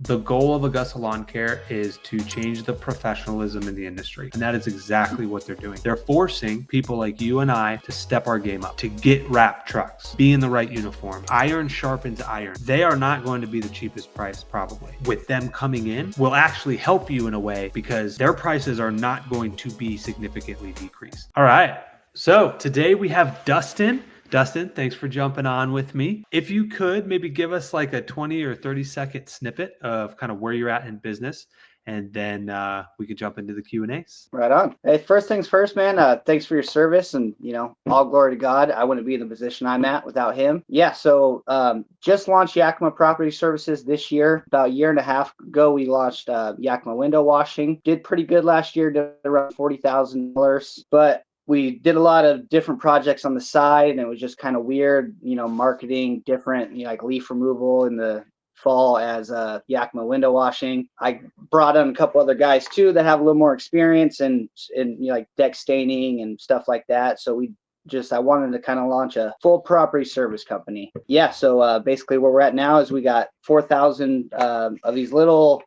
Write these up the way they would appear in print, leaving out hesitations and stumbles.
The goal of Augusta Lawn Care is to change the professionalism in the industry. And that is exactly what they're doing. They're forcing people like you and I to step our game up, to get wrap trucks, be in the right uniform. Iron sharpens iron. They are not going to be the cheapest price, probably. With them coming in, will actually help you in a way because their prices are not going to be significantly decreased. All right. So today we have Dustin. Dustin, thanks for jumping on with me. If you could maybe give us like a 20 or 30-second snippet of kind of where you're at in business, and then we could jump into the Q&As. Right on. Hey, first things first, man, thanks for your service, and, all glory to God. I wouldn't be in the position I'm at without him. Yeah, so just launched Yakima Property Services this year. About a year and a half ago, we launched Yakima Window Washing. Did pretty good last year, did around $40,000, but we did a lot of different projects on the side, and it was just kind of weird, marketing different, like leaf removal in the fall as Yakima window washing. I brought on a couple other guys too that have a little more experience in like deck staining and stuff like that. So I wanted to kind of launch a full property service company. Yeah, so basically where we're at now is we got 4,000 of these little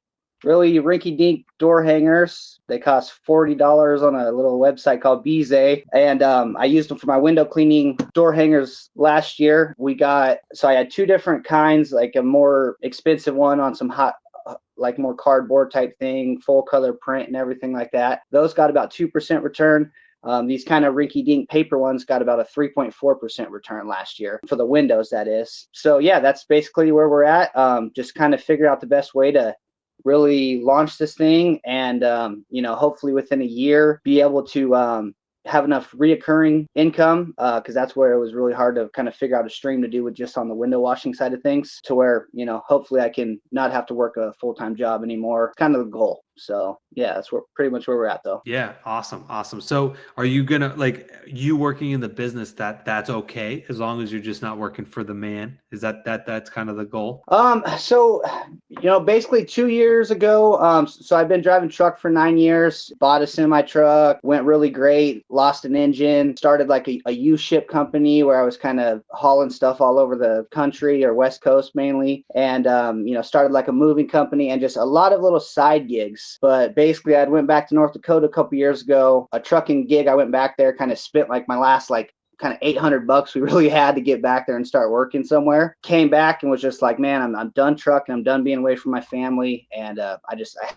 really rinky-dink door hangers. They cost $40 on a little website called Bize, and I used them for my window cleaning door hangers last year. So I had two different kinds, like a more expensive one on some hot, like more cardboard type thing, full color print and everything like that. Those got about 2% return. These kind of rinky-dink paper ones got about a 3.4% return last year for the windows, that is. So yeah, that's basically where we're at. Just kind of figure out the best way to really launch this thing, and hopefully within a year be able to have enough reoccurring income, because that's where it was really hard to kind of figure out a stream to do with just on the window washing side of things, to where hopefully I can not have to work a full-time job anymore. Kind of the goal. So yeah, that's pretty much where we're at though. Yeah, awesome. So are you gonna, like, you working in the business, that's okay as long as you're just not working for the man? Is that's kind of the goal? So basically 2 years ago, so I've been driving truck for 9 years, bought a semi truck, went really great, lost an engine, started like a U-ship company where I was kind of hauling stuff all over the country, or West Coast mainly, and started like a moving company and just a lot of little side gigs. But basically I went back to North Dakota a couple years ago, a trucking gig. I went back there, kind of spent like my last kind of $800 we really had to get back there and start working somewhere. Came back and was just like, man, I'm done trucking. I'm done being away from my family. And I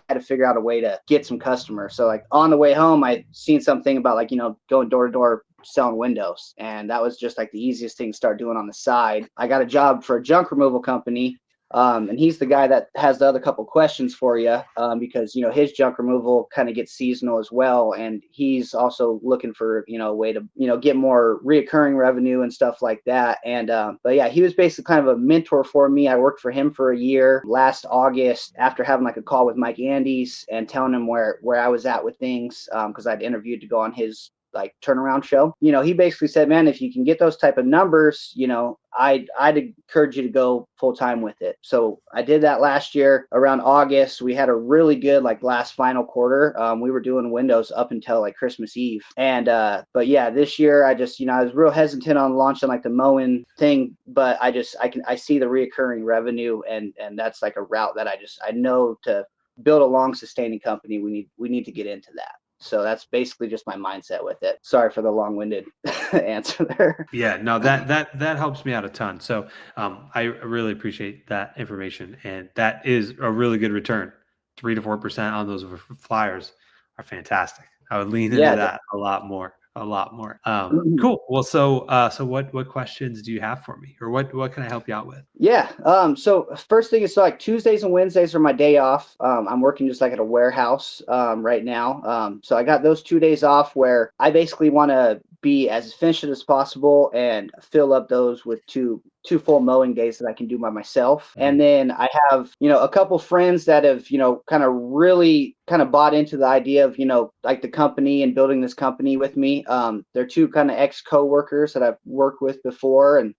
had to figure out a way to get some customers. So like on the way home, I seen something about like, going door to door selling windows. And that was just like the easiest thing to start doing on the side. I got a job for a junk removal company. And he's the guy that has the other couple questions for you, because his junk removal kind of gets seasonal as well, and he's also looking for a way to get more reoccurring revenue and stuff like that. And but yeah, he was basically kind of a mentor for me. I worked for him for a year last August after having like a call with Mike Andes and telling him where I was at with things, because I'd interviewed to go on his like turnaround show. He basically said, man, if you can get those type of numbers, I'd encourage you to go full time with it. So I did that last year around August. We had a really good like last final quarter. We were doing windows up until like Christmas Eve. And but yeah, this year I just I was real hesitant on launching like the mowing thing, but I see the reoccurring revenue, and that's like a route that I know to build a long sustaining company. We need to get into that. So that's basically just my mindset with it. Sorry for the long-winded answer there. Yeah, no, that helps me out a ton. So I really appreciate that information, and that is a really good return. 3 to 4% on those flyers are fantastic. I would lean into that a lot more. Cool. Well, so what questions do you have for me, or what can I help you out with? Yeah. So first thing is, so like Tuesdays and Wednesdays are my day off. I'm working just like at a warehouse right now. So I got those 2 days off where I basically want to be as efficient as possible and fill up those with two full mowing days that I can do by myself. And then I have, a couple friends that have, kind of really kind of bought into the idea of, like the company and building this company with me. They're two kind of ex-coworkers that I've worked with before, and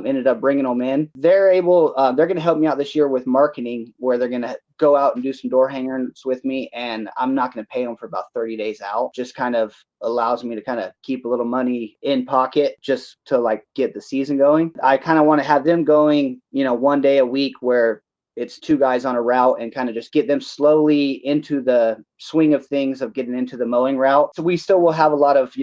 ended up bringing them in. They're going to help me out this year with marketing, where they're going to go out and do some door hangers with me, and I'm not going to pay them for about 30 days out. Just kind of allows me to kind of keep a little money in pocket just to like get the season going. I kind of want to have them going, one day a week where it's 2 guys on a route and kind of just get them slowly into the swing of things of getting into the mowing route. So we still will have a lot of,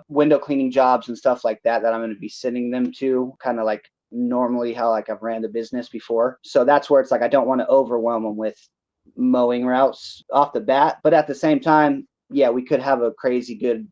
window cleaning jobs and stuff like that I'm going to be sending them to, kind of like normally how like I've ran the business before. So that's where it's like I don't want to overwhelm them with mowing routes off the bat. But at the same time, yeah, we could have a crazy good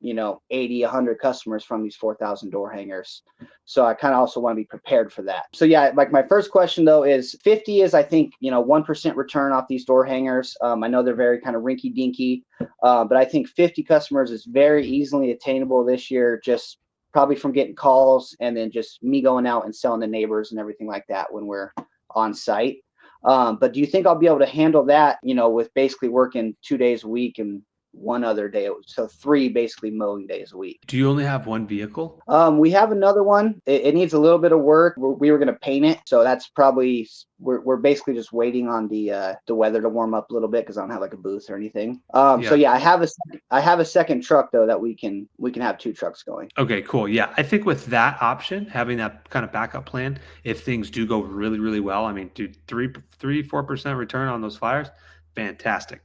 80, 100 customers from these 4,000 door hangers. So I kind of also want to be prepared for that. So yeah, like my first question though is 50 is, I think, 1% return off these door hangers. I know they're very kind of rinky dinky, but I think 50 customers is very easily attainable this year, just probably from getting calls and then just me going out and selling to neighbors and everything like that when we're on site. But do you think I'll be able to handle that, with basically working 2 days a week and one other day, so 3 basically mowing days a week? Do you only have one vehicle? We have another one. It needs a little bit of work. We were going to paint it, so that's probably we're basically just waiting on the weather to warm up a little bit because I don't have like a booth or anything. So yeah, I have a second truck though that we can have 2 trucks going. Okay, cool. Yeah, I think with that option, having that kind of backup plan, if things do go really, really well, I mean, dude, 4% return on those flyers, fantastic.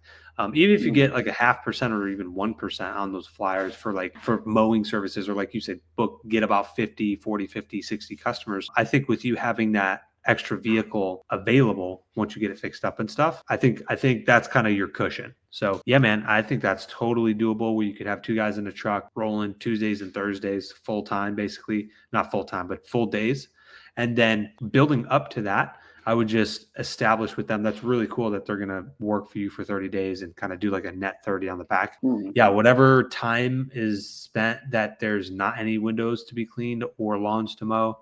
Even if you get like a 0.5% or even 1% on those flyers for mowing services, or like you said, get about 50, 40, 50, 60 customers. I think with you having that extra vehicle available once you get it fixed up and stuff, I think that's kind of your cushion. So yeah, man, I think that's totally doable, where you could have 2 guys in a truck rolling Tuesdays and Thursdays full time, basically not full time, but full days. And then building up to that, I would just establish with them, that's really cool that they're going to work for you for 30 days and kind of do like a net 30 on the back. Yeah, whatever time is spent that there's not any windows to be cleaned or lawns to mow,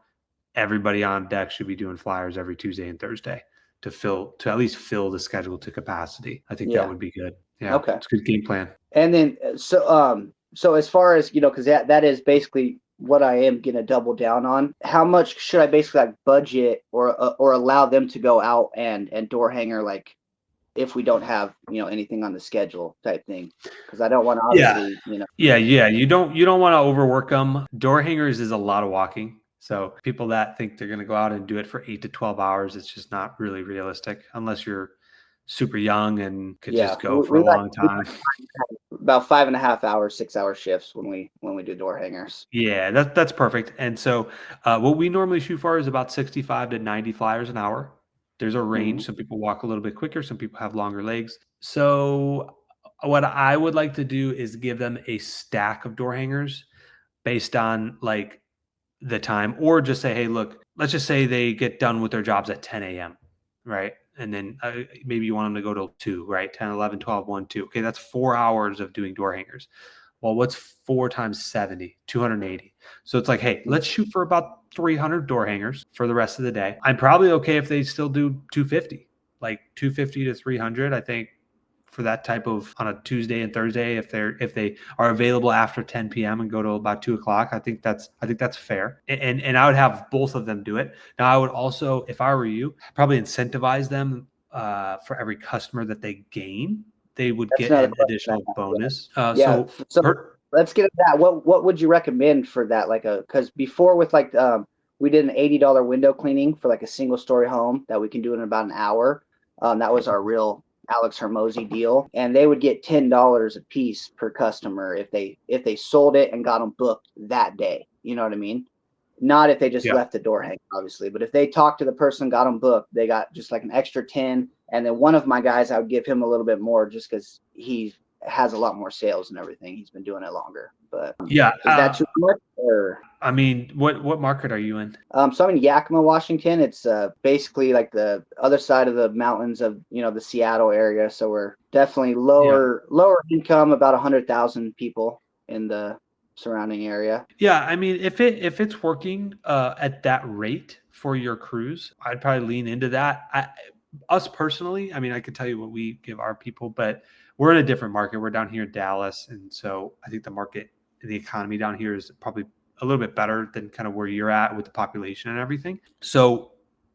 everybody on deck should be doing flyers every Tuesday and Thursday to at least fill the schedule to capacity. I think that would be good. Yeah. Okay. It's a good game plan. And then so as far as, because that is basically what I am going to double down on. How much should I basically like budget or allow them to go out and door hanger, like if we don't have, anything on the schedule type thing? Because I don't want to obviously, Yeah. You don't want to overwork them. Door hangers is a lot of walking. So people that think they're going to go out and do it for 8 to 12 hours, it's just not really realistic unless you're super young and could just go for a long time. About 5.5 hours, 6-hour shifts when we do door hangers. Yeah, that's perfect. And so what we normally shoot for is about 65 to 90 flyers an hour. There's a range. Some people walk a little bit quicker. Some people have longer legs. So what I would like to do is give them a stack of door hangers based on like the time, or just say, hey, look, let's just say they get done with their jobs at 10 a.m., right? And then maybe you want them to go till 2, right? 10, 11, 12, 1, 2. Okay, that's 4 hours of doing door hangers. Well, what's 4 times 70? 280. So it's like, hey, let's shoot for about 300 door hangers for the rest of the day. I'm probably okay if they still do 250, like 250 to 300. I think for that type of on a Tuesday and Thursday, if they are available after 10 p.m. and go to about 2 o'clock, I think that's fair. And I would have both of them do it. Now I would also, if I were you, probably incentivize them for every customer that they gain, they would get an additional bonus. So let's get at that. What would you recommend for that? Like because before with like we did an $80 window cleaning for like a single story home that we can do in about an hour. That was our real Alex Hermosi deal, and they would get $10 a piece per customer if they sold it and got them booked that day. You know what I mean? Not if they just left the door hanging, obviously, but if they talked to the person, got them booked, they got just like an extra 10. And then one of my guys, I would give him a little bit more just because he has a lot more sales and everything. He's been doing it longer. But is that too much? Or I mean, what market are you in? So I'm in Yakima, Washington. It's basically like the other side of the mountains of the Seattle area. So we're definitely lower income, about 100,000 people in the surrounding area. Yeah, I mean, if it's working at that rate for your crews, I'd probably lean into that. Us personally, I mean, I could tell you what we give our people, but we're in a different market. We're down here in Dallas, and so I think the market, the economy down here is probably a little bit better than kind of where you're at with the population and everything. So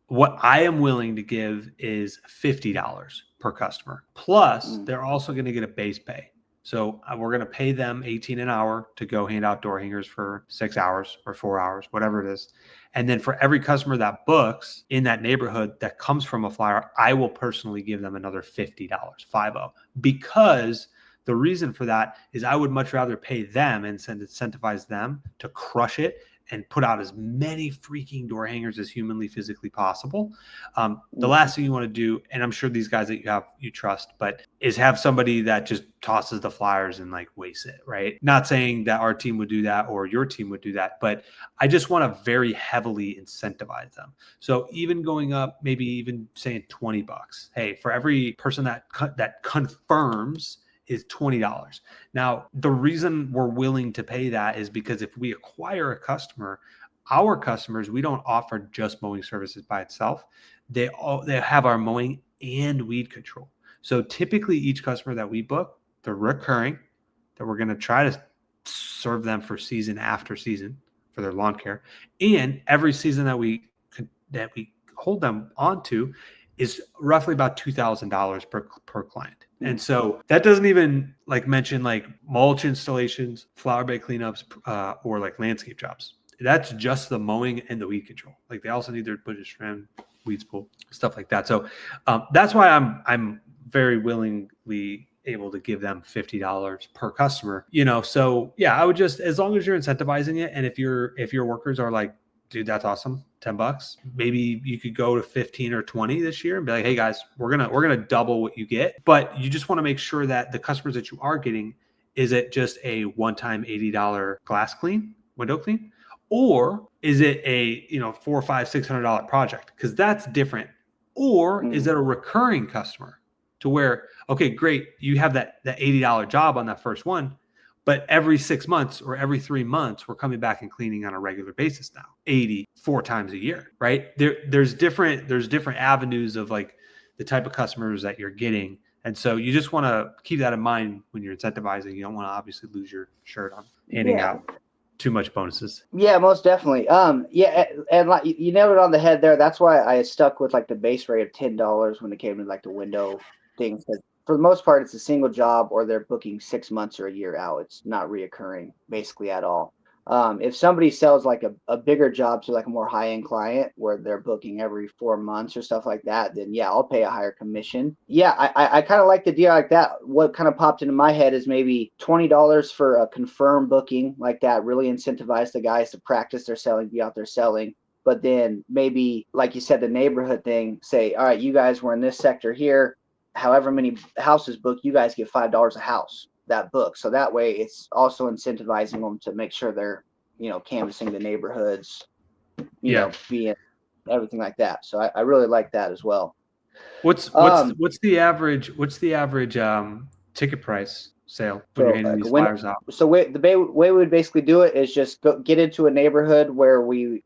what I am willing to give is $50 per customer. Plus, they're also going to get a base pay. So we're going to pay them 18 an hour to go hand out door hangers for 6 hours or 4 hours, whatever it is. And then for every customer that books in that neighborhood that comes from a flyer, I will personally give them another $50, 50, because the reason for that is I would much rather pay them and incentivize them to crush it and put out as many freaking door hangers as humanly, physically possible. The last thing you want to do, and I'm sure these guys that you trust, but is have somebody that just tosses the flyers and like wastes it, right? Not saying that our team would do that or your team would do that, but I just want to very heavily incentivize them. So even going up, maybe even saying $20. Hey, for every person that confirms is $20. Now, the reason we're willing to pay that is because if we acquire a customer, our customers, we don't offer just mowing services by itself. They have our mowing and weed control. So typically each customer that we book, they're recurring, that we're going to try to serve them for season after season for their lawn care. And every season that we hold them onto is roughly about $2,000 per client. And so that doesn't even like mention like mulch installations, flower bed cleanups, or like landscape jobs. That's just the mowing and the weed control. Like they also need their bushes trimmed, weeds pulled, stuff like that. So that's why I'm very willingly able to give them $50 per customer. So yeah, I would just, as long as you're incentivizing it, and if your workers are like, dude, that's awesome, $10, maybe you could go to 15 or 20 this year and be like, hey guys, we're gonna double what you get. But you just want to make sure that the customers that you are getting, is it just a one-time $80 glass clean, window clean, or is it a $400, $500, $600 project? Because that's different. Or is it a recurring customer to where, okay, great, you have that $80 job on that first one, but every 6 months or every 3 months, we're coming back and cleaning on a regular basis now, 84 times a year, right? There's different avenues of like the type of customers that you're getting. And so you just want to keep that in mind when you're incentivizing. You don't want to obviously lose your shirt on handing out too much bonuses. Yeah, most definitely. And like you nailed it on the head there. That's why I stuck with like the base rate of $10 when it came to like the window things. For the most part, it's a single job, or they're booking 6 months or a year out. It's not reoccurring basically at all. If somebody sells like a bigger job to like a more high-end client where they're booking every 4 months or stuff like that, then yeah, I'll pay a higher commission. Yeah, I kind of like the deal like that. What kind of popped into my head is maybe $20 for a confirmed booking like that, really incentivize the guys to practice their selling, be out there selling. But then maybe, like you said, the neighborhood thing, say, all right, you guys were in this sector here, however many houses booked, you guys get $5 a house that book. So that way it's also incentivizing them to make sure they're, canvassing the neighborhoods, being everything like that. So I really like that as well. What's the average ticket price sale when you're handing these flyers out? So the way we would basically do it is just get into a neighborhood where we'd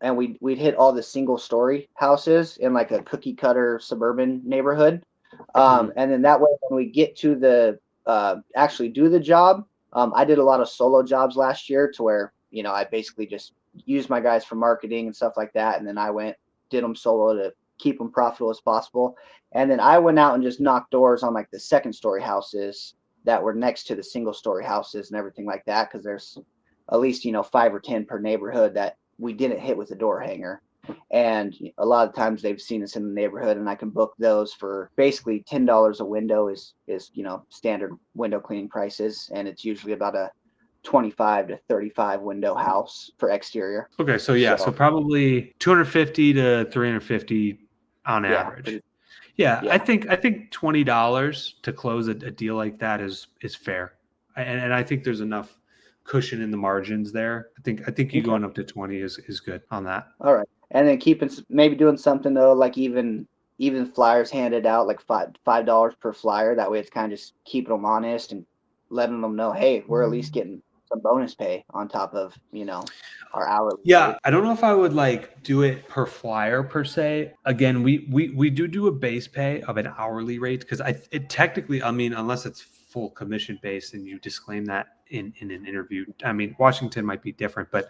hit all the single story houses in like a cookie cutter suburban neighborhood. And then that way, when we get to the actually do the job, I did a lot of solo jobs last year to where, I basically just used my guys for marketing and stuff like that. And then I did them solo to keep them profitable as possible. And then I went out and just knocked doors on like the second story houses that were next to the single story houses and everything like that. Cause there's at least, 5 or 10 per neighborhood that we didn't hit with a door hanger. And a lot of times they've seen us in the neighborhood, and I can book those for basically $10 a window is standard window cleaning prices, and it's usually about a 25 to 35 window house for exterior. Okay, so probably 250 to 350 on average. Yeah, I think $20 to close a deal like that is fair, and I think there's enough cushion in the margins there. I think you going up to 20 is good on that. All right. And then maybe doing something though, like even flyers handed out, like $5 per flyer. That way it's kind of just keeping them honest and letting them know, hey, we're at least getting some bonus pay on top of, our hourly. Yeah. Pay. I don't know if I would like do it per flyer per se. Again, we do a base pay of an hourly rate, because it technically, unless it's full commission based and you disclaim that in an interview. Washington might be different, but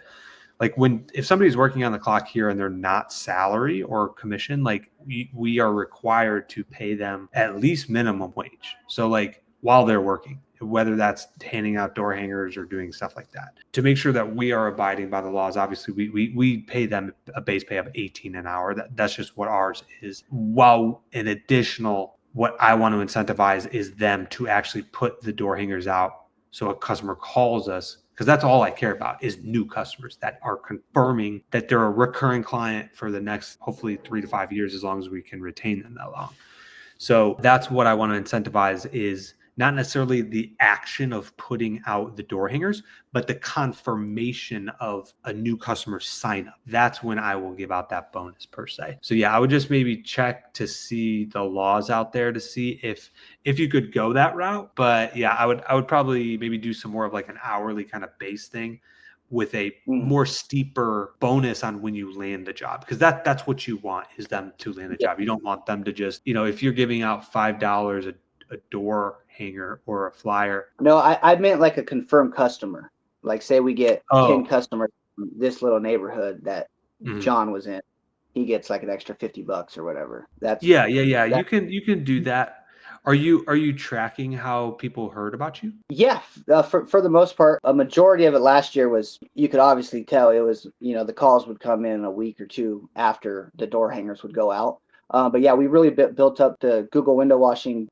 like if somebody's working on the clock here and they're not salary or commission, like we are required to pay them at least minimum wage. So like while they're working, whether that's handing out door hangers or doing stuff like that, to make sure that we are abiding by the laws. Obviously, we pay them a base pay of 18 an hour. That's just what ours is. While an additional, what I want to incentivize is them to actually put the door hangers out. So a customer calls us, because that's all I care about is new customers that are confirming that they're a recurring client for the next, hopefully 3 to 5 years, as long as we can retain them that long. So that's what I want to incentivize, is not necessarily the action of putting out the door hangers, but the confirmation of a new customer sign up. That's when I will give out that bonus per se. So yeah, I would just maybe check to see the laws out there to see if you could go that route. But yeah, I would probably maybe do some more of like an hourly kind of base thing with a more steeper bonus on when you land the job, because that's what you want, is them to land the job. You don't want them to just, if you're giving out $5 a door hanger or a flyer. No, I meant like a confirmed customer. Like, say we get 10 customers from this little neighborhood that John was in, he gets like an extra $50 or whatever. That's yeah. You can do that. Are you tracking how people heard about you? Yeah, for the most part, a majority of it last year was, you could obviously tell it was, the calls would come in a week or two after the door hangers would go out. But yeah, we really built up the Google window washing,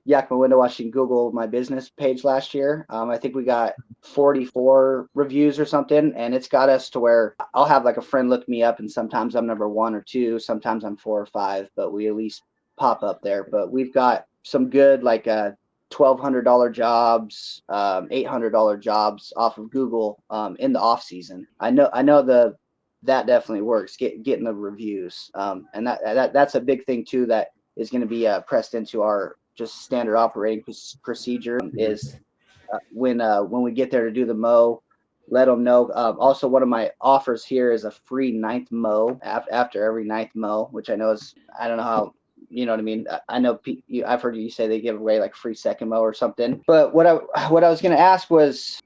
Yakima window washing Google My Business page last year. I think we got 44 reviews or something, and it's got us to where I'll have like a friend look me up, and sometimes I'm number 1 or 2, sometimes I'm 4 or 5, but we at least pop up there. But we've got some good like $1,200 jobs, $800 jobs off of Google in the off season. I know that definitely works. Getting the reviews, and that's a big thing too. That is going to be pressed into our just standard operating procedure. Is when we get there to do the mow, let them know. Also, one of my offers here is a free 9th mow after every 9th mow, which I know is, I don't know how. You know what I mean? I know I've heard you say they give away like free second mow or something. But what I was going to ask was,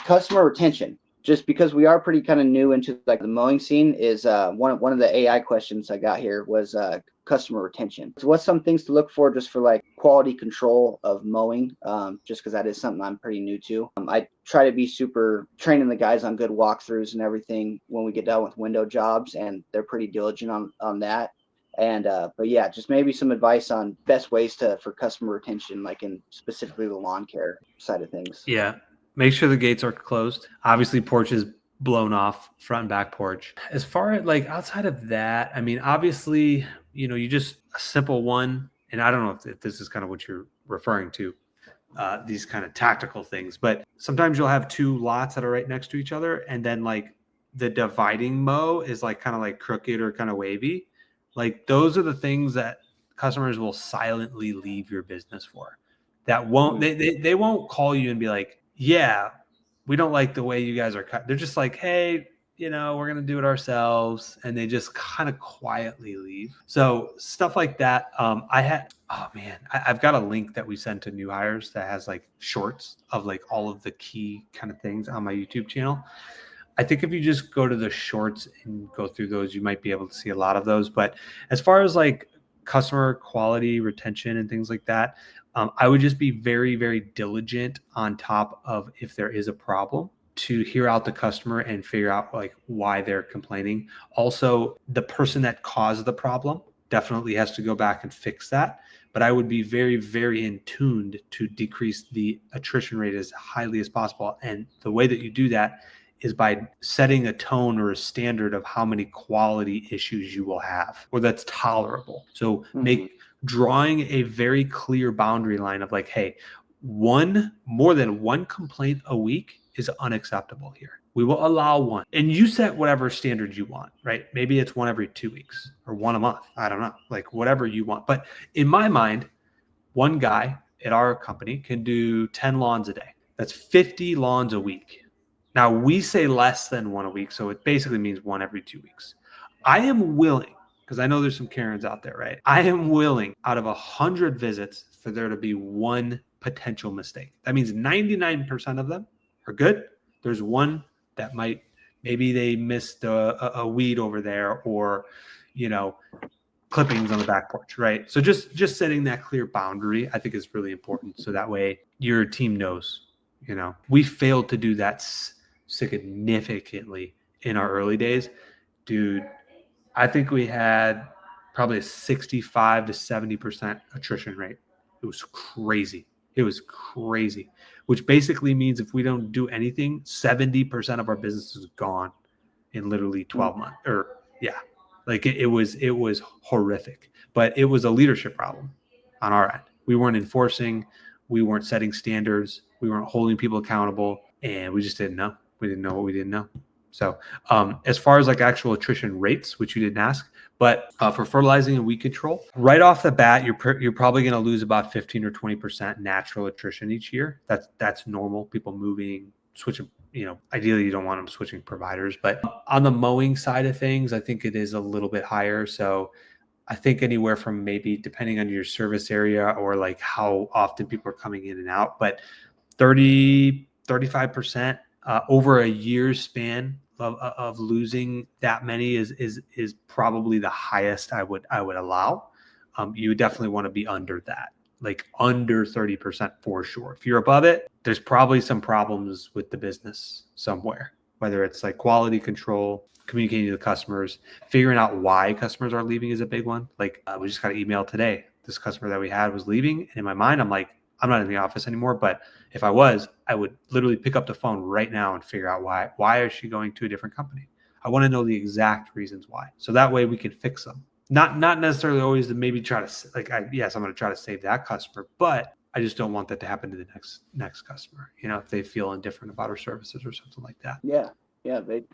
customer retention. Just because we are pretty kind of new into like the mowing scene, is one of the AI questions I got here was customer retention. So what's some things to look for just for like quality control of mowing? Just because that is something I'm pretty new to. I try to be super training the guys on good walkthroughs and everything when we get done with window jobs, and they're pretty diligent on that. And but yeah, just maybe some advice on best ways for customer retention, like in specifically the lawn care side of things. Yeah, make sure the gates are closed. Obviously, porch is blown off, front and back porch. As far as like outside of that, I mean, obviously, you just a simple one, and I don't know if this is kind of what you're referring to, these kind of tactical things, but sometimes you'll have 2 lots that are right next to each other, and then like the dividing mow is like kind of like crooked or kind of wavy. Like those are the things that customers will silently leave your business for. That won't, they won't call you and be like, yeah, we don't like the way you guys are cut. They're just like, hey, we're going to do it ourselves. And they just kind of quietly leave. So stuff like that. I've got a link that we send to new hires that has like shorts of like all of the key kind of things on my YouTube channel. I think if you just go to the shorts and go through those, you might be able to see a lot of those. But as far as like customer quality, retention, and things like that, I would just be very, very diligent on top of, if there is a problem, to hear out the customer and figure out like why they're complaining. Also, the person that caused the problem definitely has to go back and fix that. But I would be very, very in tuned to decrease the attrition rate as highly as possible. And the way that you do that is by setting a tone or a standard of how many quality issues you will have, or that's tolerable. So drawing a very clear boundary line of like, hey, more than one complaint a week is unacceptable here. We will allow one. And you set whatever standard you want, right? Maybe it's 1 every 2 weeks or 1 a month. I don't know, like whatever you want. But in my mind, one guy at our company can do 10 lawns a day. That's 50 lawns a week. Now, we say less than 1 a week, so it basically means 1 every 2 weeks. I am willing, because I know there's some Karens out there, right? I am willing, out of 100 visits, for there to be 1 potential mistake. That means 99% of them are good. There's 1 that maybe they missed a weed over there, or, clippings on the back porch, right? So just setting that clear boundary, I think, is really important. So that way your team knows. We failed to do that significantly in our early days, dude. I think we had probably a 65 to 70% attrition rate. It was crazy. Which basically means if we don't do anything, 70% of our business is gone in literally 12 months. Or yeah, like it was horrific. But it was a leadership problem on our end. We weren't enforcing, we weren't setting standards, we weren't holding people accountable, and we just didn't know. We didn't know what we didn't know. So as far as like actual attrition rates, which you didn't ask, but for fertilizing and weed control, right off the bat, you're probably going to lose about 15 or 20% natural attrition each year. That's normal. People moving, switching. Ideally you don't want them switching providers, but on the mowing side of things, I think it is a little bit higher. So I think anywhere from, maybe depending on your service area or like how often people are coming in and out, but 35% over a year's span of losing that many is probably the highest I would allow. You would definitely want to be under that, like under 30% for sure. If you're above it, there's probably some problems with the business somewhere, whether it's like quality control, communicating to the customers, figuring out why customers are leaving is a big one. Like we just got an email today. This customer that we had was leaving. And in my mind, I'm like, I'm not in the office anymore, but if I was, I would literally pick up the phone right now and figure out why is she going to a different company? I want to know the exact reasons why. So that way we can fix them. Not necessarily always to maybe try to I'm going to try to save that customer, but I just don't want that to happen to the next customer, if they feel indifferent about our services or something like that. Yeah,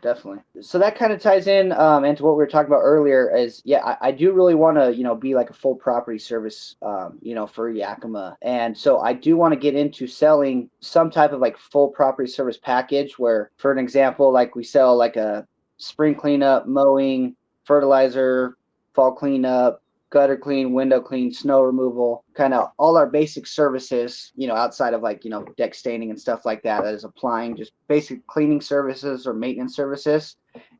definitely. So that kind of ties in into what we were talking about earlier is, I do really want to, be like a full property service, for Yakima. And so I do want to get into selling some type of like full property service package where, for an example, like we sell like a spring cleanup, mowing, fertilizer, fall cleanup, gutter clean, window clean, snow removal, kind of all our basic services, outside of like, deck staining and stuff like that is applying just basic cleaning services or maintenance services.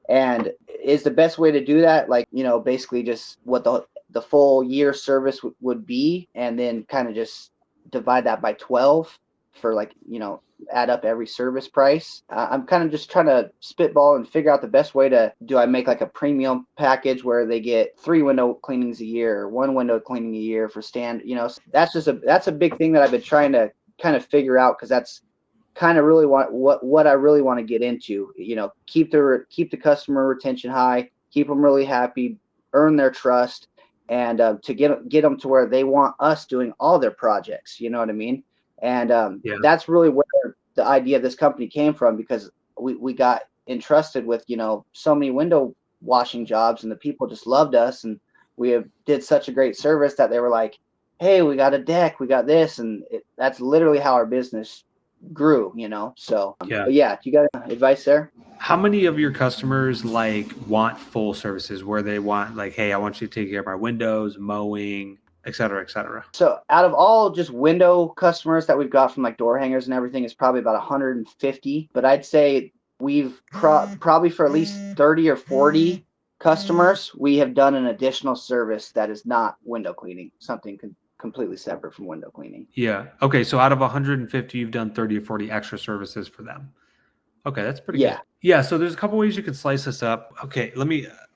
And is the best way to do that, like, basically just what the full year service would be, and then kind of just divide that by 12 for like, add up every service price. I'm kind of just trying to spitball and figure out the best way do I make like a premium package where they get 3 window cleanings a year, or 1 window cleaning a year for that's a big thing that I've been trying to kind of figure out, because that's kind of really what I really want to get into, keep the customer retention high, keep them really happy, earn their trust, and to get them to where they want us doing all their projects. You know what I mean? And that's really where the idea of this company came from, because we got entrusted with, so many window washing jobs, and the people just loved us, and did such a great service that they were like, hey, we got a deck, we got this. And that's literally how our business grew, So yeah. But yeah, do you got advice there? How many of your customers want full services where they want like, hey, I want you to take care of my windows, mowing, et cetera, et cetera? So out of all just window customers that we've got from like door hangers and everything, is probably about 150. But I'd say we've probably for at least 30 or 40 customers, we have done an additional service that is not window cleaning, something completely separate from window cleaning. Yeah. Okay. So out of 150, you've done 30 or 40 extra services for them. Okay. That's pretty good. Yeah. So there's a couple ways you could slice this up. Okay.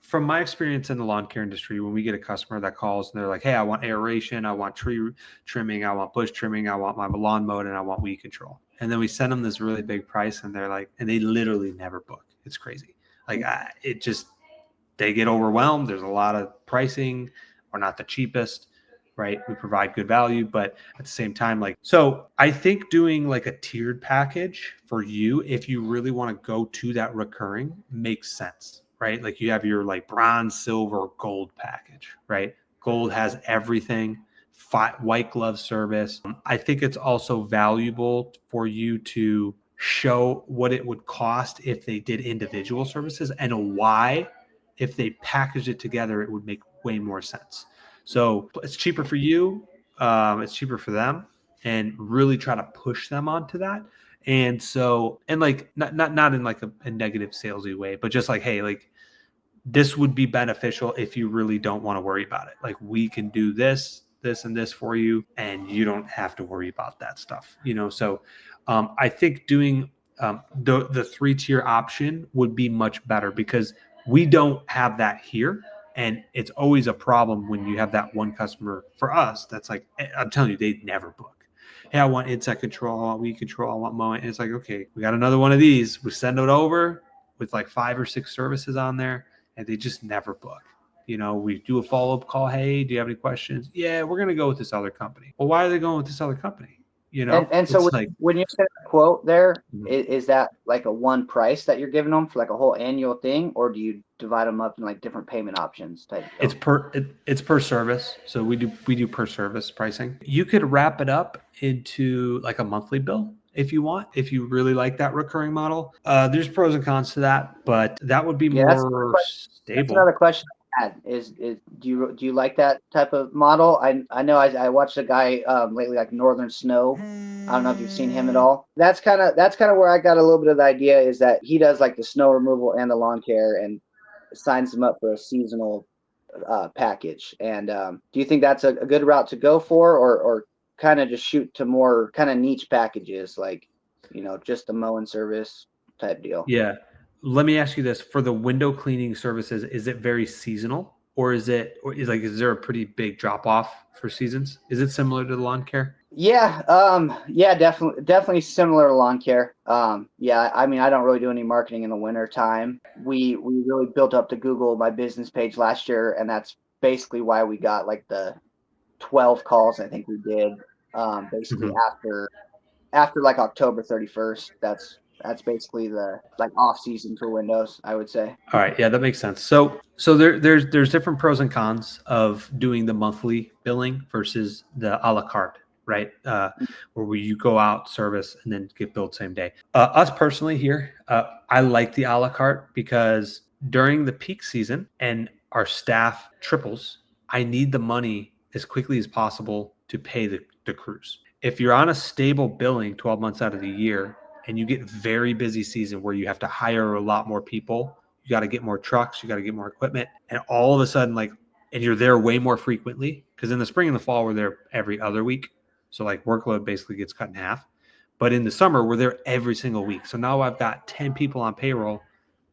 From my experience in the lawn care industry, when we get a customer that calls and they're like, hey, I want aeration, I want tree trimming, I want bush trimming, I want my lawn mowed, and I want weed control. And then we send them this really big price, and they're like, and they literally never book. It's crazy. Like they get overwhelmed. There's a lot of pricing. We're not the cheapest, right? We provide good value, but at the same time, so I think doing like a tiered package for you, if you really want to go to that recurring, makes sense, right? Like you have your like bronze, silver, gold package, right? Gold has everything, white glove service. I think it's also valuable for you to show what it would cost if they did individual services, and why, if they packaged it together, it would make way more sense. So it's cheaper for you, it's cheaper for them, and really try to push them onto that. And so, and like not in like a negative salesy way, but just like, hey, like this would be beneficial if you really don't want to worry about it. Like, we can do this, this, and this for you, and you don't have to worry about that stuff, you know? So I think doing the 3-tier option would be much better, because we don't have that here. And it's always a problem when you have that one customer for us that's like, I'm telling you, they never book. Hey, I want insect control, I want weed control, I want mowing. And it's like, okay, we got another one of these. We send it over with like 5 or 6 services on there, and they just never book. You know, we do a follow-up call. Hey, do you have any questions? Yeah, we're going to go with this other company. Well, why are they going with this other company? You know, And so it's like, when you send a quote there, Mhm. is that like a one price that you're giving them for like a whole annual thing, or do you divide them up in like different payment options type it's deal? it's per service. So we do per service pricing. You could wrap it up into like a monthly bill if you want, if you really like that recurring model. There's pros and cons to that, but that would be Yeah, more that's stable. another question I had is do you like that type of model? I know I watched a guy lately, like Northern Snow. I don't know if you've seen him at all. That's kind of where I got a little bit of the idea, is that he does like the snow removal and the lawn care and signs them up for a seasonal package. And do you think that's a good route to go for, or kind of just shoot to more kind of niche packages, like just the mowing service type deal? Yeah. Let me ask you this: for the window cleaning services, is it very seasonal, or is there a pretty big drop off for seasons? Is it similar to the lawn care? Yeah, definitely similar to lawn care. Yeah, I mean, I don't really do any marketing in the winter time. We really built up the Google My Business page last year, and that's basically why we got like the 12 calls I think we did. Basically Mhm. after like October 31st. That's basically the like off season for Windows, I would say. All right, yeah, that makes sense. So there's different pros and cons of doing the monthly billing versus the a la carte, right? Where you go out, service, and then get billed same day. Us personally here, I like the a la carte because during the peak season and our staff triples, I need the money as quickly as possible to pay the crews. If you're on a stable billing 12 months out of the year and you get very busy season where you have to hire a lot more people, you got to get more trucks, you got to get more equipment, and all of a sudden, like, and you're there way more frequently, because in the spring and the fall we're there every other week, so like workload basically gets cut in half. But in the summer we're there every single week, so now I've got 10 people on payroll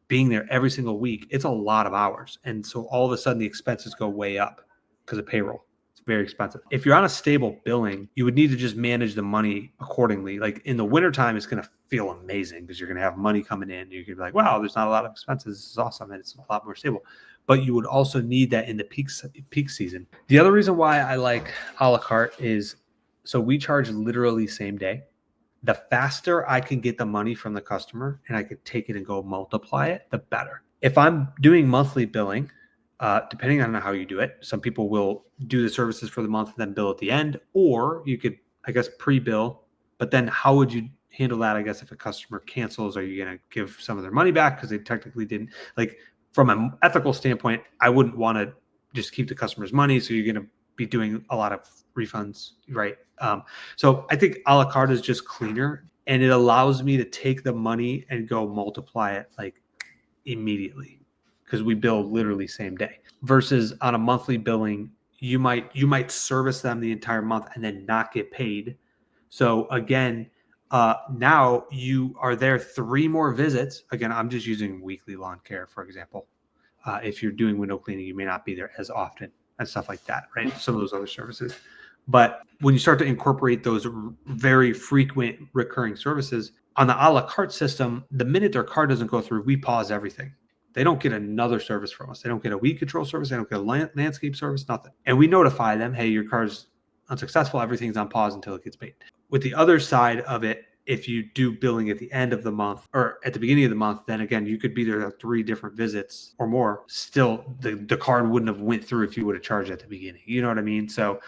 being there every single week. It's a lot of hours, and so all of a sudden the expenses go way up because of payroll. It's very expensive. If you're on a stable billing, you would need to just manage the money accordingly. Like in the wintertime, it's going to feel amazing because you're going to have money coming in. You're going to be like, wow, there's not a lot of expenses. This is awesome. And it's a lot more stable. But you would also need that in the peak season. The other reason why I like a la carte is, so we charge literally same day. The faster I can get the money from the customer and I could take it and go multiply it, the better. If I'm doing monthly billing, depending on how you do it, some people will do the services for the month and then bill at the end, or you could, I guess, pre-bill. But then how would you handle that? I guess if a customer cancels, are you going to give some of their money back because they technically didn't, like, from an ethical standpoint, I wouldn't want to just keep the customer's money. So you're going to be doing a lot of refunds, right? So I think a la carte is just cleaner, and it allows me to take the money and go multiply it like immediately, because we bill literally same day. Versus on a monthly billing, you might service them the entire month and then not get paid. So again, now you are there 3 more visits. Again, I'm just using weekly lawn care, for example. If you're doing window cleaning, you may not be there as often and stuff like that, right? Some of those other services. But when you start to incorporate those very frequent recurring services on the a la carte system, the minute their car doesn't go through, we pause everything. They don't get another service from us. They don't get a weed control service. They don't get a landscape service, nothing. And we notify them, hey, your car's unsuccessful. Everything's on pause until it gets paid. With the other side of it, if you do billing at the end of the month or at the beginning of the month, then again, you could be there at 3 different visits or more. Still, the card wouldn't have went through if you would have charged at the beginning. You know what I mean? So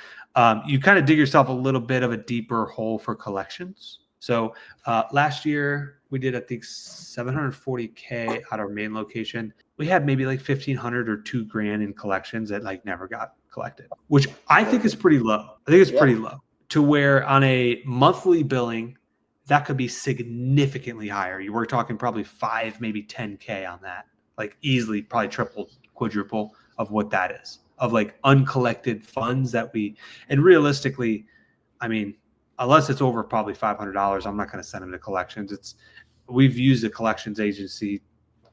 you kind of dig yourself a little bit of a deeper hole for collections. So last year we did, I think, 740K at our main location. We had maybe like 1,500 or $2,000 in collections that like never got collected, which I think is pretty low. I think it's pretty low, to where on a monthly billing, that could be significantly higher. You were talking probably 5, maybe 10K on that. like easily probably triple, quadruple of what that is, of like uncollected funds that and realistically, I mean, unless it's over probably $500, I'm not going to send them to collections. We've used a collections agency.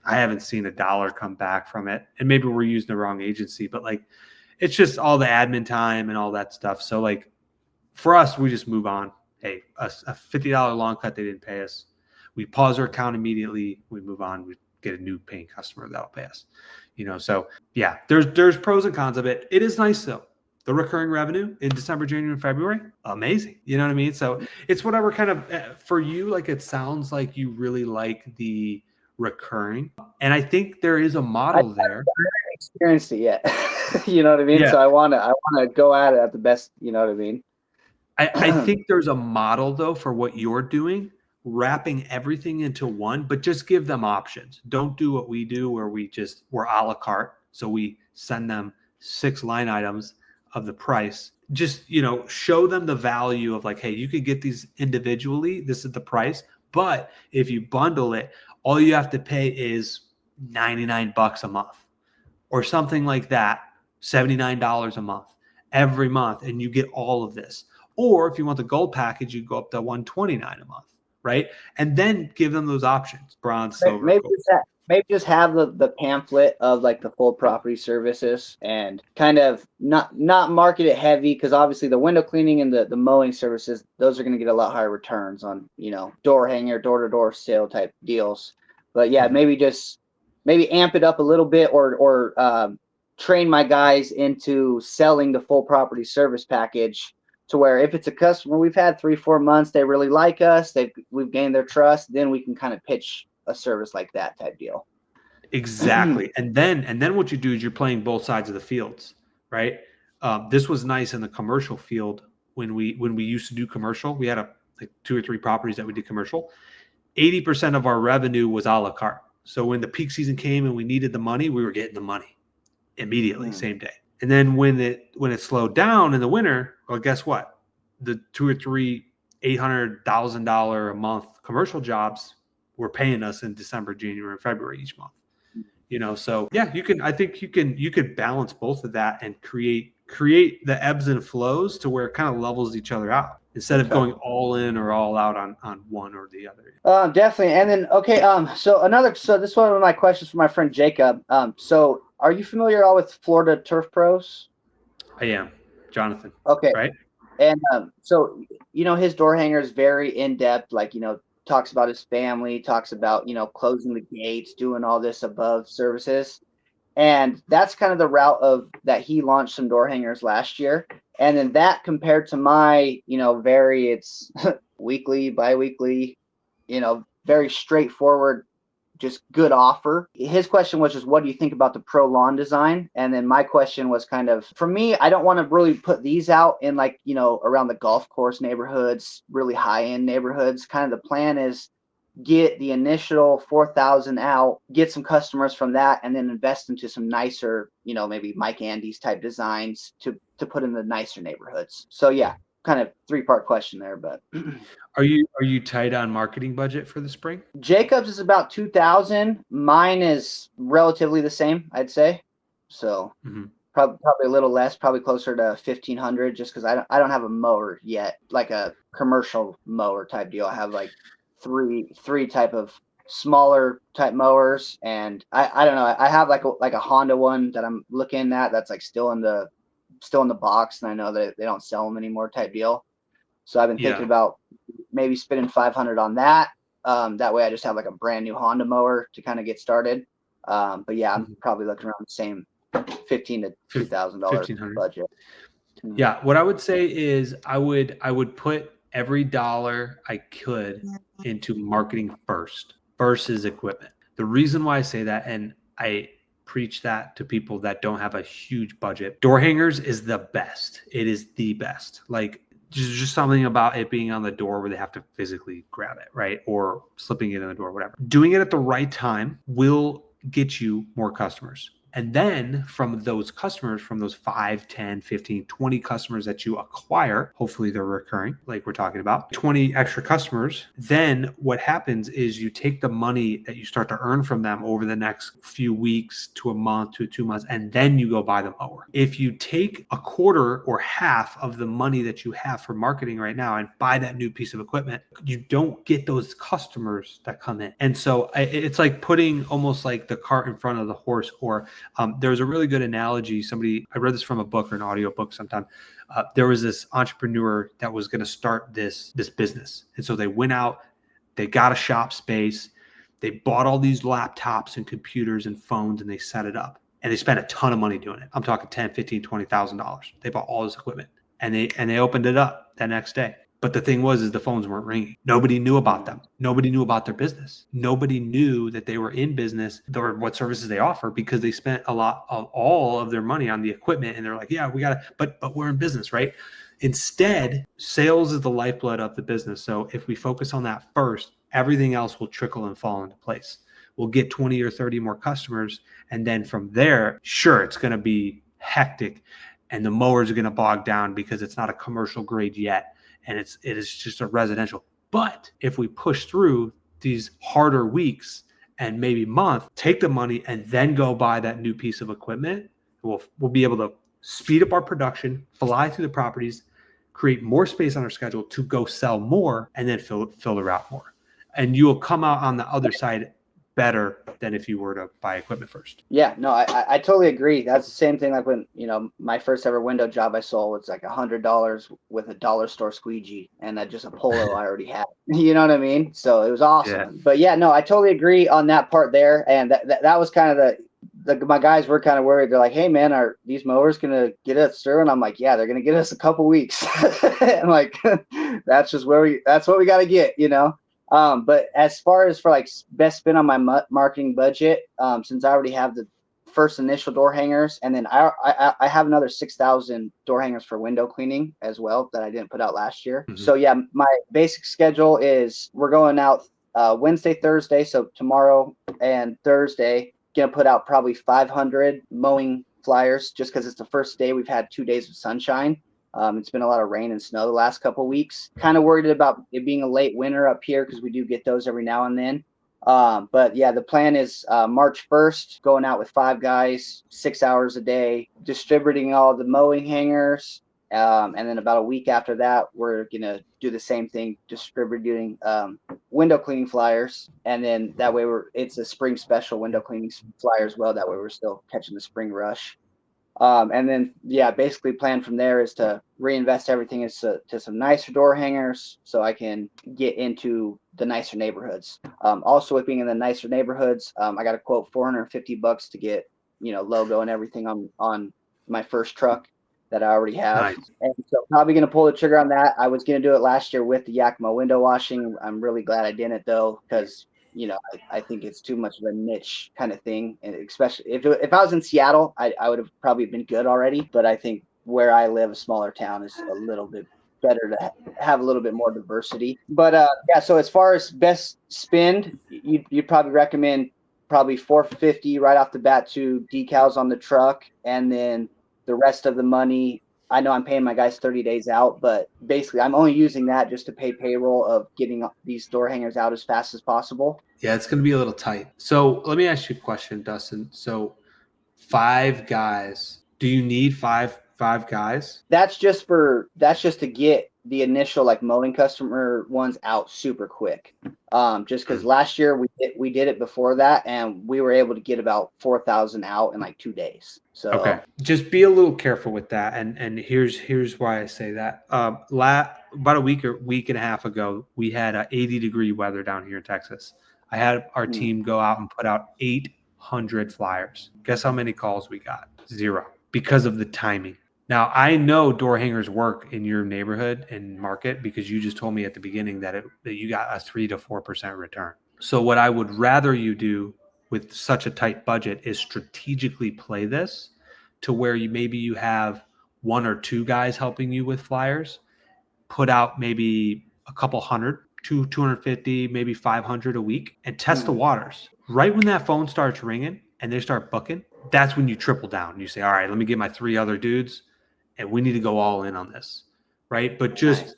I haven't seen $1 come back from it. And maybe we're using the wrong agency, but like, it's just all the admin time and all that stuff. So like for us, we just move on. Hey, a $50 long cut, they didn't pay us. We pause our account immediately. We move on. We get a new paying customer that'll pay us. So yeah, there's pros and cons of it. It is nice though. The recurring revenue in December, January, and February, amazing. You know what I mean? So it's whatever kind of for you, like it sounds like you really like the recurring. And I think there is a model there. I haven't experienced it yet. You know what I mean? Yeah. So I wanna go at it at the best, you know what I mean? I think there's a model though for what you're doing, wrapping everything into one, but just give them options. Don't do what we do where we're a la carte. So we send them 6 line items of the price. Just, show them the value of like, hey, you could get these individually. This is the price. But if you bundle it, all you have to pay is $99 a month or something like that, $79 a month every month. And you get all of this. Or if you want the gold package, you go up to $129 a month, right? And then give them those options: bronze, silver, gold. Maybe just have the pamphlet of like the full property services and kind of not market it heavy, because obviously the window cleaning and the mowing services, those are going to get a lot higher returns on, door hanger, door-to-door sale type deals. But yeah, maybe amp it up a little bit or train my guys into selling the full property service package, to where if it's a customer we've had 3-4 months, they really like us, we've gained their trust, then we can kind of pitch a service like that type deal. Exactly. And then what you do is you're playing both sides of the fields, right? This was nice in the commercial field when we used to do commercial. We had like 2 or 3 properties that we did commercial. 80% of our revenue was a la carte. So when the peak season came and we needed the money, we were getting the money immediately, same day. And then when it slowed down in the winter, well, guess what? The 2 or 3 $800,000 a month commercial jobs were paying us in December, January, and February each month. So yeah, I think you could balance both of that and create the ebbs and flows to where it kind of levels each other out instead of going all in or all out on one or the other. Definitely. And then, okay. So this is one of my questions for my friend Jacob. So are you familiar at all with Florida Turf Pros? I am, Jonathan. Okay. Right. And so, his door hanger is very in depth, like, talks about his family, talks about, closing the gates, doing all this above services. And that's kind of the route of that he launched some door hangers last year. And then that compared to my, it's weekly, biweekly, very straightforward, just good offer. His question was just, what do you think about the pro lawn design? And then my question was kind of, for me, I don't want to really put these out in like, around the golf course neighborhoods, really high end neighborhoods. Kind of the plan is get the initial 4,000 out, get some customers from that, and then invest into some nicer, maybe Mike Andes type designs to put in the nicer neighborhoods. So yeah, kind of 3-part question there, but Are you tight on marketing budget for the spring? Jacob's is about 2,000. Mine is relatively the same, I'd say. So probably a little less, probably closer to 1,500, just because I don't have a mower yet, like a commercial mower type deal. I have like three type of smaller type mowers, and I don't know. I have like a Honda one that I'm looking at that's like still in the box, and I know that they don't sell them anymore type deal. So I've been thinking about maybe spending 500 on that. That way I just have like a brand new Honda mower to kind of get started. But yeah, I'm probably looking around the same $1,500 to $2,000 budget. Yeah, what I would say is I would put every dollar I could into marketing first versus equipment. The reason why I say that, and I preach that to people that don't have a huge budget, door hangers is the best. It is the best. Like, just something about it being on the door where they have to physically grab it, right? Or slipping it in the door, whatever. Doing it at the right time will get you more customers. And then from those customers, from those 5, 10, 15, 20 customers that you acquire, hopefully they're recurring, like we're talking about, 20 extra customers, then what happens is you take the money that you start to earn from them over the next few weeks to a month to 2 months, and then you go buy the mower. If you take a quarter or half of the money that you have for marketing right now and buy that new piece of equipment, you don't get those customers that come in. And so it's like putting almost like the cart in front of the horse. Or there was a really good analogy. I read this from a book or an audio book sometime. There was this entrepreneur that was going to start this business. And so they went out, they got a shop space, they bought all these laptops and computers and phones, and they set it up. And they spent a ton of money doing it. I'm talking $10,000, $15,000, $20,000. They bought all this equipment, and they opened it up that next day. But the thing was, the phones weren't ringing. Nobody knew about them. Nobody knew about their business. Nobody knew that they were in business or what services they offer, because they spent a lot of all of their money on the equipment. And they're like, yeah, we got to, but we're in business, right? Instead, sales is the lifeblood of the business. So if we focus on that first, everything else will trickle and fall into place. We'll get 20 or 30 more customers. And then from there, sure, it's going to be hectic and the mowers are going to bog down because it's not a commercial grade yet. And it is just a residential. But if we push through these harder weeks and maybe month, take the money and then go buy that new piece of equipment, we'll be able to speed up our production, fly through the properties, create more space on our schedule to go sell more, and then fill the route more. And you will come out on the other side better than if you were to buy equipment first. Yeah, no, I totally agree. That's the same thing like when, my first ever window job I sold was like $100 with a dollar store squeegee and that just a polo I already had. You know what I mean? So it was awesome. Yeah. But yeah, no, I totally agree on that part there. And that was kind of my guys were kind of worried. They're like, hey man, are these mowers gonna get us through? And I'm like, yeah, they're gonna get us a couple weeks. I'm like, that's what we gotta get, But as far as for like best spend on my marketing budget, since I already have the first initial door hangers, and then I have another 6,000 door hangers for window cleaning as well that I didn't put out last year. Mm-hmm. So yeah, my basic schedule is we're going out Wednesday, Thursday, so tomorrow and Thursday, gonna put out probably 500 mowing flyers just because it's the first day we've had 2 days of sunshine. It's been a lot of rain and snow the last couple of weeks. Kind of worried about it being a late winter up here because we do get those every now and then. But yeah, the plan is March 1st, going out with 5 guys, 6 hours a day, distributing all the mowing hangers. And then about a week after that, we're going to do the same thing, distributing window cleaning flyers. And then that way it's a spring special window cleaning flyer as well. That way we're still catching the spring rush. And then, yeah, basically plan from there is to reinvest everything into some nicer door hangers so I can get into the nicer neighborhoods. Also with being in the nicer neighborhoods, I got a quote $450 to get, logo and everything on my first truck that I already have. Nice. And so probably going to pull the trigger on that. I was going to do it last year with the Yakima window washing. I'm really glad I didn't though, because I think it's too much of a niche kind of thing. And especially if I was in Seattle, I would have probably been good already. But I think where I live, a smaller town, is a little bit better to have a little bit more diversity. But yeah, so as far as best spend, you'd probably recommend probably $450 right off the bat to decals on the truck. And then the rest of the money, I know I'm paying my guys 30 days out, but basically I'm only using that just to pay payroll of getting these door hangers out as fast as possible. Yeah, it's going to be a little tight. So let me ask you a question, Dustin. So 5 guys, do you need five guys? That's just to get the initial like mowing customer ones out super quick. Just because last year we did it before that, and we were able to get about 4,000 out in like 2 days. So okay, just be a little careful with that. And here's why I say that. About a week and a half ago, we had 80-degree weather down here in Texas. I had our team go out and put out 800 flyers. Guess how many calls we got? 0, because of the timing. Now, I know door hangers work in your neighborhood and market because you just told me at the beginning that you got a 3 to 4% return. So what I would rather you do with such a tight budget is strategically play this to where you have 1 or 2 guys helping you with flyers, put out maybe a couple hundred, 250, maybe 500 a week, and test the waters. Right when that phone starts ringing and they start booking, that's when you triple down. You say, all right, let me get my 3 other dudes and we need to go all in on this, right? But just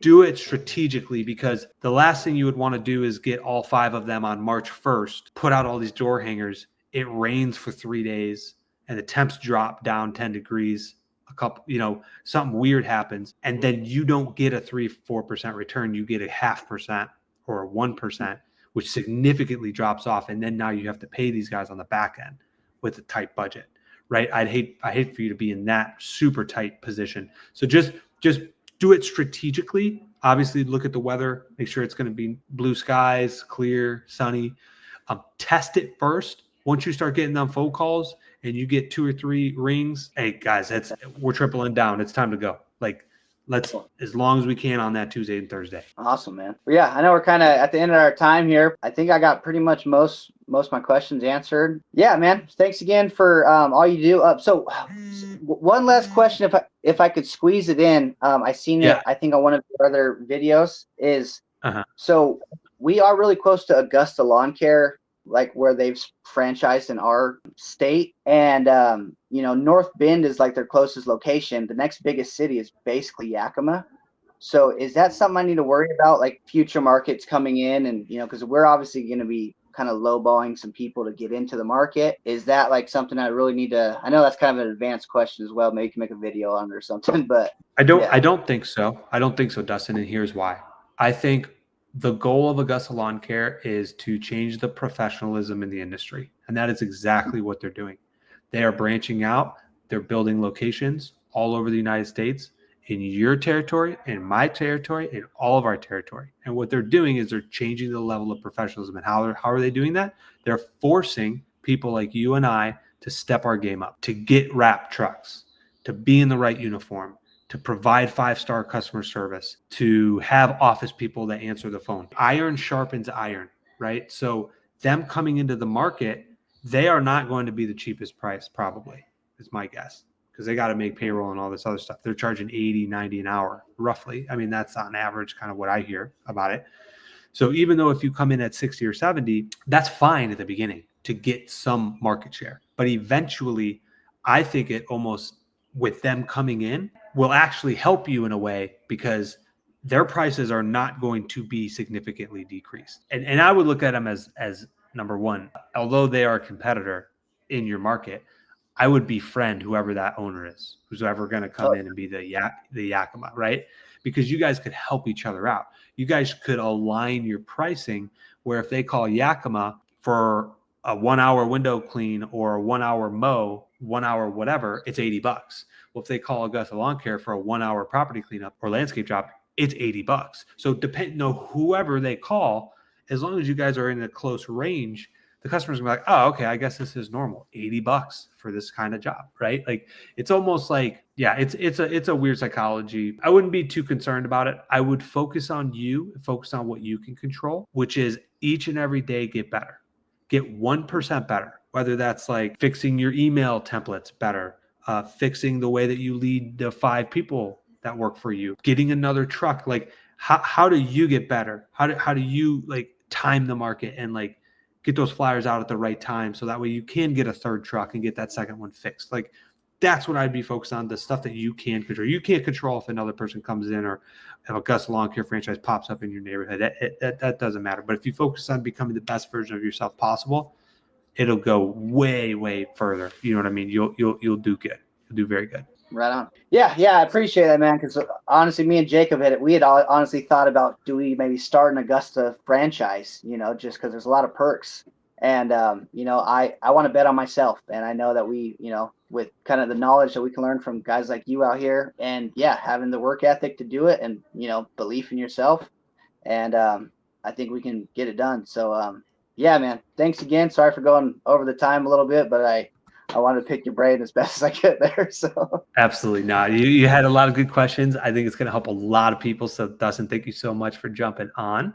do it strategically, because the last thing you would want to do is get all 5 of them on March 1st, put out all these door hangers. It rains for 3 days and the temps drop down 10 degrees. A couple, something weird happens, and then you don't get a 3-4% return. You get a 0.5% or a 1%, which significantly drops off. And then now you have to pay these guys on the back end with a tight budget, right? I hate for you to be in that super tight position. So just do it strategically. Obviously, look at the weather, make sure it's going to be blue skies, clear, sunny. Test it first. Once you start getting them phone calls and you get 2 or 3 rings, hey guys, we're tripling down. It's time to go. Like, let's, as long as we can on that Tuesday and Thursday. Awesome, man. Well, yeah, I know we're kind of at the end of our time here. I think I got pretty much most of my questions answered. Yeah, man. Thanks again for all you do. So one last question, if I could squeeze it in. I seen it, I think, on one of the other videos is, so we are really close to Augusta Lawn Care, like where they've franchised in our state. And, North Bend is like their closest location. The next biggest city is basically Yakima. So is that something I need to worry about, like future markets coming in? And, because we're obviously going to be kind of lowballing some people to get into the market. Is that like something I really need to, I know that's kind of an advanced question as well. Maybe you can make a video on it or something, but I don't think so. I don't think so, Dustin. And here's why. I think the goal of Augusta Lawn Care is to change the professionalism in the industry. And that is exactly what they're doing. They are branching out. They're building locations all over the United States, in your territory, in my territory, in all of our territory. And what they're doing is they're changing the level of professionalism. And how are they doing that? They're forcing people like you and I to step our game up, to get wrap trucks, to be in the right uniform, to provide 5-star customer service, to have office people that answer the phone. Iron sharpens iron, right? So them coming into the market, they are not going to be the cheapest price, probably, is my guess, because they got to make payroll and all this other stuff. They're charging 80, 90 an hour, roughly. I mean, that's on average kind of what I hear about it. So even though if you come in at 60 or 70, that's fine at the beginning to get some market share. But eventually, I think it almost, with them coming in, will actually help you in a way, because their prices are not going to be significantly decreased. And I would look at them as number one, although they are a competitor in your market, I would befriend whoever that owner is, who's ever going to come in and be the Yakima, right? Because you guys could help each other out. You guys could align your pricing where if they call Yakima for a 1-hour window clean or a 1-hour mow, 1 hour whatever, it's $80. Well, if they call Augusta Lawn Care for a 1-hour property cleanup or landscape job, it's $80. So depending on whoever they call, as long as you guys are in a close range, the customer's gonna be like, oh, okay, I guess this is normal. $80 for this kind of job, right? Like, it's almost like, yeah, it's a weird psychology. I wouldn't be too concerned about it. I would focus on what you can control, which is each and every day get better. Get 1% better, whether that's like fixing your email templates better, fixing the way that you lead the 5 people that work for you, getting another truck. Like, how do you get better? How do you like time the market and like get those flyers out at the right time, so that way you can get a 3rd truck and get that 2nd one fixed. Like, that's what I'd be focused on, the stuff that you can control. You can't control if another person comes in or if Augusta Lawn Care franchise pops up in your neighborhood. That doesn't matter. But if you focus on becoming the best version of yourself possible, it'll go way, way further. You know what I mean? You'll do good. You'll do very good. Right on. Yeah, I appreciate that, man. Because honestly, me and Jacob we had honestly thought about, do we maybe start an Augusta franchise? Just because there's a lot of perks, and I want to bet on myself, and I know that we, with kind of the knowledge that we can learn from guys like you out here, and having the work ethic to do it, and belief in yourself, and I think we can get it done. So yeah, man, thanks again. Sorry for going over the time a little bit, but I wanted to pick your brain as best as I could there. So absolutely not. You had a lot of good questions. I think it's going to help a lot of people. So Dustin, thank you so much for jumping on.